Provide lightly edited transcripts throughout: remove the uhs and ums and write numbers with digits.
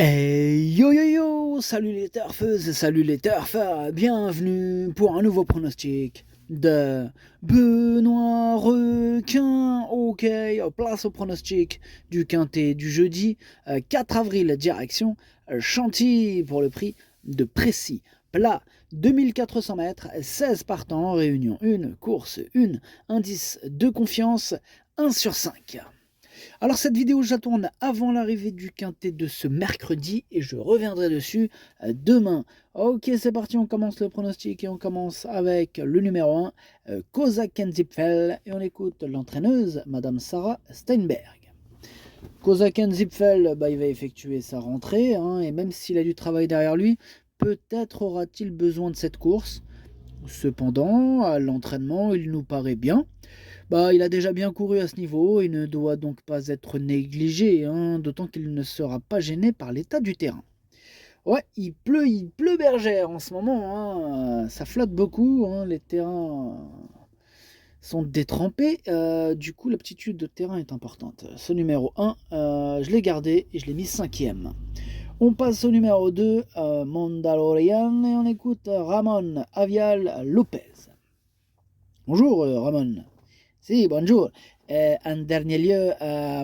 Hey yo yo yo, salut les turfeuses, salut les turfeurs, bienvenue pour un nouveau pronostic de Benoît Requin. Ok, place au pronostic du quintet du jeudi 4 avril, direction Chantilly pour le prix de Précis. Plat 2400 mètres, 16 partants, réunion 1, course 1, indice de confiance 1 sur 5. Alors cette vidéo, je la tourne avant l'arrivée du quintet de ce mercredi et je reviendrai dessus demain. Ok, c'est parti, on commence le pronostic et on commence avec le numéro 1, Kozaken-Zipfel, et on écoute l'entraîneuse, Madame Sarah Steinberg. Kozaken-Zipfel, il va effectuer sa rentrée, et même s'il a du travail derrière lui, peut-être aura-t-il besoin de cette course. Cependant, à l'entraînement, il nous paraît bien. Il a déjà bien couru à ce niveau, il ne doit donc pas être négligé, d'autant qu'il ne sera pas gêné par l'état du terrain. Ouais, il pleut bergère en ce moment, ça flotte beaucoup, les terrains sont détrempés, du coup l'aptitude de terrain est importante. Ce numéro 1, je l'ai gardé et je l'ai mis 5e. On passe au numéro 2, Mandalorian, et on écoute Ramon Avial Lopez. Bonjour Ramon. Si, bonjour. En dernier lieu,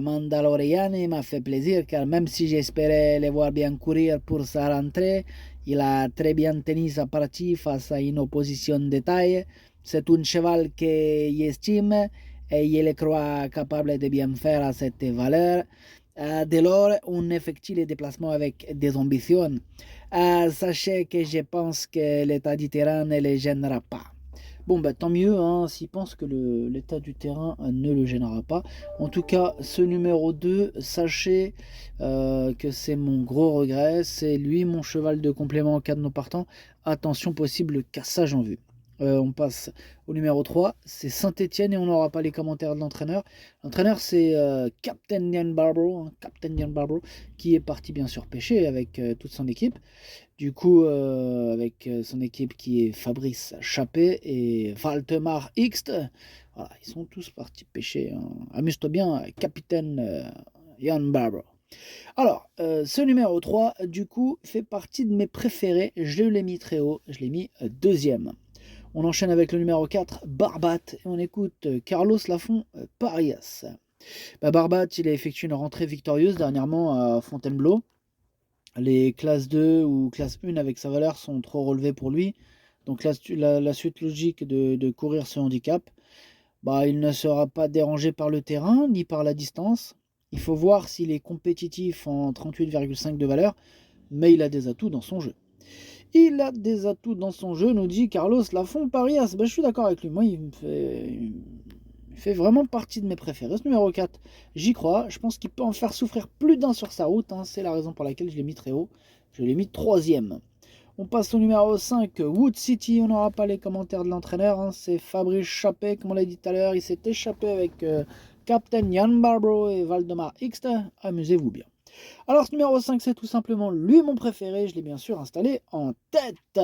Mandalorian m'a fait plaisir car même si j'espérais le voir bien courir pour sa rentrée, il a très bien tenu sa partie face à une opposition de taille. C'est un cheval que j'estime et je le crois capable de bien faire à cette valeur. Dès lors, on effectue les déplacements avec des ambitions. Sachez que je pense que l'état du terrain ne le gênera pas. Bon, tant mieux, s'il pense que l'état du terrain ne le gênera pas. En tout cas, ce numéro 2, sachez que c'est mon gros regret. C'est lui, mon cheval de complément en cas de non partant. Attention, possible cassage en vue. On passe au numéro 3, c'est Saint-Etienne et on n'aura pas les commentaires de l'entraîneur. L'entraîneur, c'est Captain Ian Barbaro, qui est parti bien sûr pêcher avec toute son équipe. Du coup, avec son équipe qui est Fabrice Chappé et Waldemar Hixt, voilà, ils sont tous partis pêcher. Amuse-toi bien, capitaine Jan Barber. Alors, ce numéro 3, du coup, fait partie de mes préférés. Je l'ai mis très haut, je l'ai mis deuxième. On enchaîne avec le numéro 4, Barbat, et on écoute Carlos Lafont Parias. Barbat, il a effectué une rentrée victorieuse dernièrement à Fontainebleau. Les classes 2 ou classe 1 avec sa valeur sont trop relevées pour lui. Donc la suite logique de courir ce handicap, il ne sera pas dérangé par le terrain ni par la distance. Il faut voir s'il est compétitif en 38,5 de valeur, mais il a des atouts dans son jeu. Il a des atouts dans son jeu, nous dit Carlos Lafont Parias. Je suis d'accord avec lui. Moi, il fait vraiment partie de mes préférés. Ce numéro 4, j'y crois. Je pense qu'il peut en faire souffrir plus d'un sur sa route. C'est la raison pour laquelle je l'ai mis très haut. Je l'ai mis troisième. On passe au numéro 5, Wood City. On n'aura pas les commentaires de l'entraîneur. C'est Fabrice Chappé, comme on l'a dit tout à l'heure. Il s'est échappé avec Captain Jan Barbaro et Waldemar Hixt. Amusez-vous bien. Alors ce numéro 5, c'est tout simplement lui mon préféré. Je l'ai bien sûr installé en tête.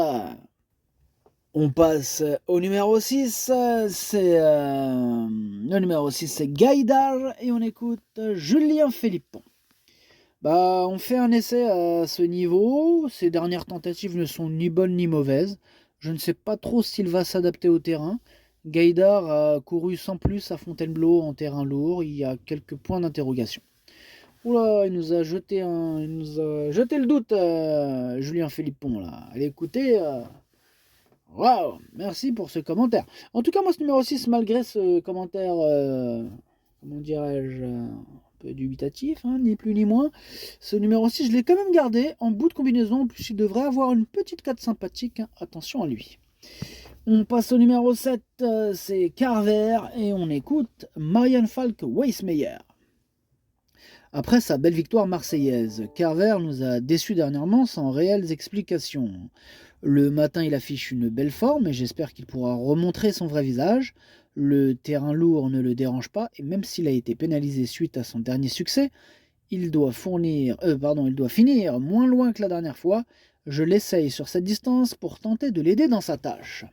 On passe au numéro 6, le numéro 6 c'est Gaïdar et on écoute Julien Philippon. On fait un essai à ce niveau, ses dernières tentatives ne sont ni bonnes ni mauvaises, je ne sais pas trop s'il va s'adapter au terrain. Gaïdar a couru sans plus à Fontainebleau en terrain lourd, il y a quelques points d'interrogation. Oula, il nous a jeté le doute, Julien Philippon là. Allez écoutez. Waouh, merci pour ce commentaire. En tout cas, moi, ce numéro 6, malgré ce commentaire, comment dirais-je, un peu dubitatif, ni plus ni moins, ce numéro 6, je l'ai quand même gardé en bout de combinaison. En plus, il devrait avoir une petite cote sympathique. Attention à lui. On passe au numéro 7, c'est Carver, et on écoute Marianne Falk Weissmeyer. Après sa belle victoire marseillaise, Carver nous a déçus dernièrement sans réelles explications. Le matin, il affiche une belle forme et j'espère qu'il pourra remontrer son vrai visage. Le terrain lourd ne le dérange pas et même s'il a été pénalisé suite à son dernier succès, il doit finir moins loin que la dernière fois. Je l'essaye sur cette distance pour tenter de l'aider dans sa tâche.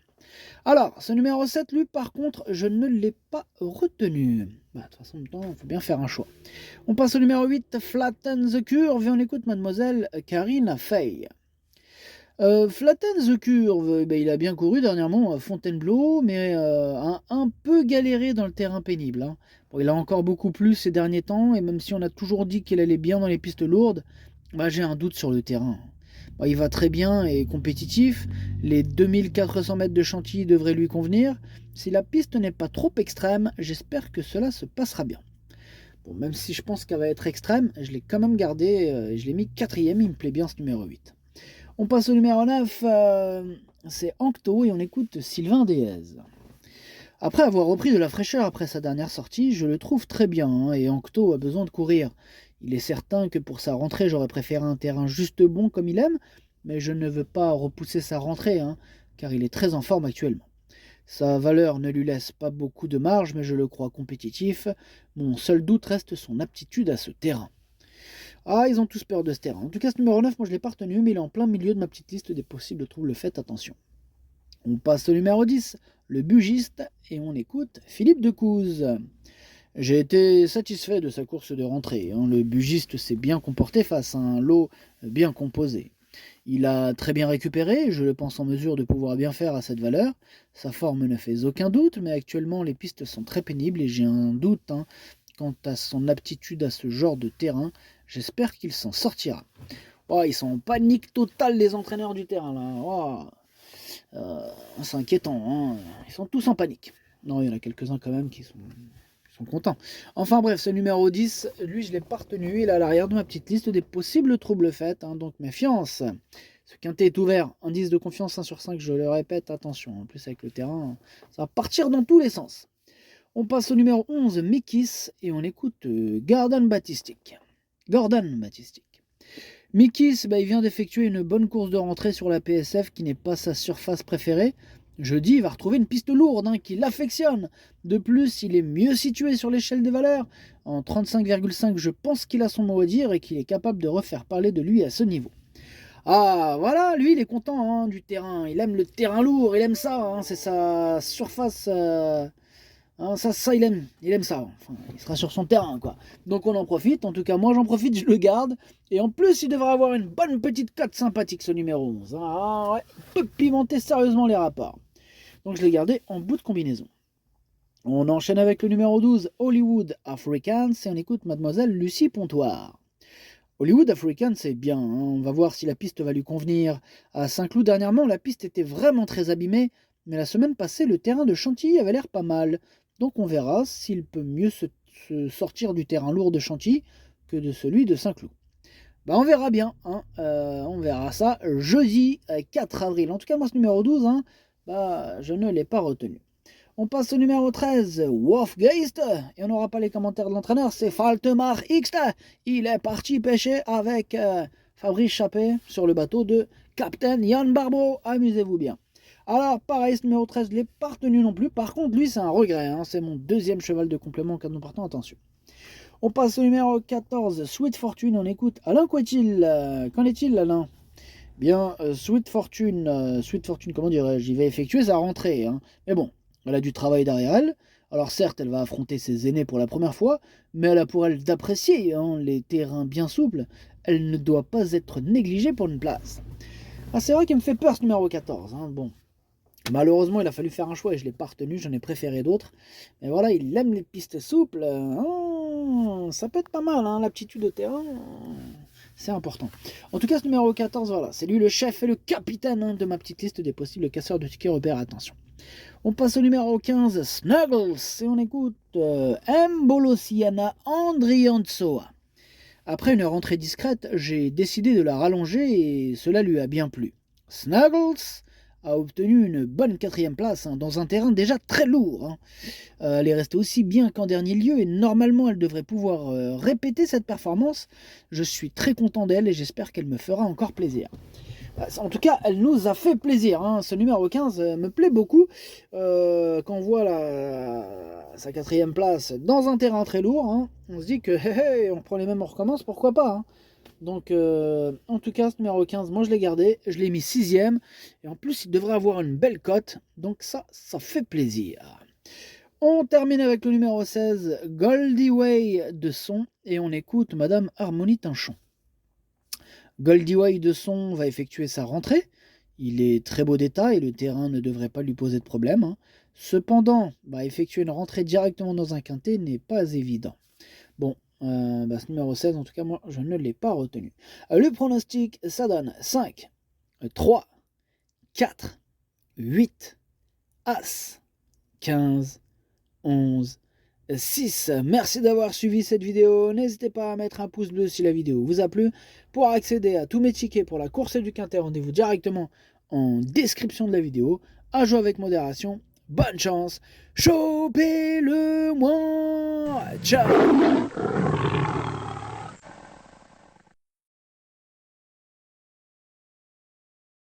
Alors, ce numéro 7, lui, par contre, je ne l'ai pas retenu. Bah, de toute façon, en même temps, il faut bien faire un choix. On passe au numéro 8, Flatten the Curve, et on écoute mademoiselle Karina Fay. Flatten the Curve, ben, il a bien couru dernièrement à Fontainebleau, mais un peu galéré dans le terrain pénible, hein. Bon, il a encore beaucoup plus ces derniers temps, et même si on a toujours dit qu'il allait bien dans les pistes lourdes, bah, j'ai un doute sur le terrain. Bon, il va très bien et compétitif, les 2400 mètres de Chantilly devraient lui convenir. Si la piste n'est pas trop extrême, j'espère que cela se passera bien. Bon, même si je pense qu'elle va être extrême, je l'ai quand même gardé, je l'ai mis quatrième, il me plaît bien ce numéro 8. On passe au numéro 9, c'est Ancto et on écoute Sylvain Déez. Après avoir repris de la fraîcheur après sa dernière sortie, je le trouve très bien, hein, et Ancto a besoin de courir. Il est certain que pour sa rentrée, j'aurais préféré un terrain juste bon comme il aime, mais je ne veux pas repousser sa rentrée, hein, car il est très en forme actuellement. Sa valeur ne lui laisse pas beaucoup de marge, mais je le crois compétitif. Mon seul doute reste son aptitude à ce terrain. Ah, ils ont tous peur de ce terrain. En tout cas, ce numéro 9, moi je l'ai pas retenu, mais il est en plein milieu de ma petite liste des possibles troubles. Faites attention. On passe au numéro 10, le bugiste, et on écoute Philippe Decouze. J'ai été satisfait de sa course de rentrée, hein. Le bugiste s'est bien comporté face à un lot bien composé. Il a très bien récupéré, je le pense en mesure de pouvoir bien faire à cette valeur. Sa forme ne fait aucun doute, mais actuellement les pistes sont très pénibles et j'ai un doute, hein, quant à son aptitude à ce genre de terrain. J'espère qu'il s'en sortira. Oh, ils sont en panique totale les entraîneurs du terrain là. Oh, c'est inquiétant, hein. Ils sont tous en panique. Non, il y en a quelques-uns quand même qui sont contents. Enfin bref, ce numéro 10, lui je l'ai pas retenu, il est à l'arrière de ma petite liste des possibles troubles faits, hein, donc méfiance. Ce quintet est ouvert, indice de confiance 1 sur 5, je le répète, attention, en plus avec le terrain, ça va partir dans tous les sens. On passe au numéro 11, Mikis, et on écoute Gordon Batistic. Mikis, bah, il vient d'effectuer une bonne course de rentrée sur la PSF qui n'est pas sa surface préférée. Jeudi, il va retrouver une piste lourde, hein, qui l'affectionne. De plus, il est mieux situé sur l'échelle des valeurs. En 35,5, je pense qu'il a son mot à dire et qu'il est capable de refaire parler de lui à ce niveau. Ah, voilà, lui, il est content, hein, du terrain. Il aime le terrain lourd, il aime ça, hein, c'est sa surface. Hein, ça il aime ça. Enfin, il sera sur son terrain, quoi. Donc on en profite. En tout cas, moi j'en profite, je le garde. Et en plus, il devrait avoir une bonne petite cote sympathique, ce numéro 11. Ah, ouais, il peut pimenter sérieusement les rapports. Donc je l'ai gardé en bout de combinaison. On enchaîne avec le numéro 12, Hollywood Africans, et on écoute mademoiselle Lucie Pontoire. Hollywood African, c'est bien, hein. On va voir si la piste va lui convenir. À Saint-Cloud, dernièrement, la piste était vraiment très abîmée, mais la semaine passée, le terrain de Chantilly avait l'air pas mal. Donc on verra s'il peut mieux se sortir du terrain lourd de Chantilly que de celui de Saint-Cloud. Bah on verra bien, hein. On verra ça jeudi 4 avril. En tout cas, moi, ce numéro 12, hein, bah, je ne l'ai pas retenu. On passe au numéro 13, Wolfgeist, et on n'aura pas les commentaires de l'entraîneur, c'est Faltemar X. Il est parti pêcher avec Fabrice Chappé sur le bateau de Captain Yann Barbeau. Amusez-vous bien. Alors, pareil, ce numéro 13, je ne l'ai pas retenu non plus. Par contre, lui, c'est un regret, hein. C'est mon deuxième cheval de complément quand nous partons. Attention. On passe au numéro 14, Sweet Fortune. On écoute Alain Couetil. Qu'en est-il, Alain? Bien, Sweet Fortune, comment dirais-je, il va effectuer sa rentrée, hein. Mais bon, elle a du travail derrière elle. Alors certes, elle va affronter ses aînés pour la première fois, mais elle a pour elle d'apprécier, hein, les terrains bien souples. Elle ne doit pas être négligée pour une place. Ah, c'est vrai qu'il me fait peur ce numéro 14, hein. Bon, malheureusement, il a fallu faire un choix et je ne l'ai pas retenu, j'en ai préféré d'autres. Mais voilà, il aime les pistes souples. Ça peut être pas mal, hein, l'aptitude au terrain. C'est important. En tout cas, ce numéro 14, voilà, c'est lui le chef et le capitaine, hein, de ma petite liste des possibles casseurs de tickets repères. Attention. On passe au numéro 15, Snuggles, et on écoute Mbolosiana Andrianzoa. Après une rentrée discrète, j'ai décidé de la rallonger et cela lui a bien plu. Snuggles a obtenu une bonne quatrième place, hein, dans un terrain déjà très lourd, hein. Elle est restée aussi bien qu'en dernier lieu et normalement elle devrait pouvoir répéter cette performance. Je suis très content d'elle et j'espère qu'elle me fera encore plaisir. En tout cas, elle nous a fait plaisir, hein. Ce numéro 15 me plaît beaucoup. Quand on voit sa quatrième place dans un terrain très lourd, hein, on se dit que hey, on prend les mêmes, on recommence, pourquoi pas, hein. Donc, en tout cas, ce numéro 15, moi je l'ai gardé, je l'ai mis 6ème. Et en plus, il devrait avoir une belle cote. Donc ça fait plaisir. On termine avec le numéro 16, Goldie Way de Son, et on écoute Madame Harmonie Tinchon. Goldie Way de Son va effectuer sa rentrée. Il est très beau d'état et le terrain ne devrait pas lui poser de problème, hein. Cependant, effectuer une rentrée directement dans un quintet n'est pas évident. Bon, ce numéro 16, en tout cas, moi, je ne l'ai pas retenu. Le pronostic, ça donne 5, 3, 4, 8, As, 15, 11, 6. Merci d'avoir suivi cette vidéo. N'hésitez pas à mettre un pouce bleu si la vidéo vous a plu. Pour accéder à tous mes tickets pour la course du quintet, rendez-vous directement en description de la vidéo. À jouer avec modération. Bonne chance. Chopez-le moi. Ciao.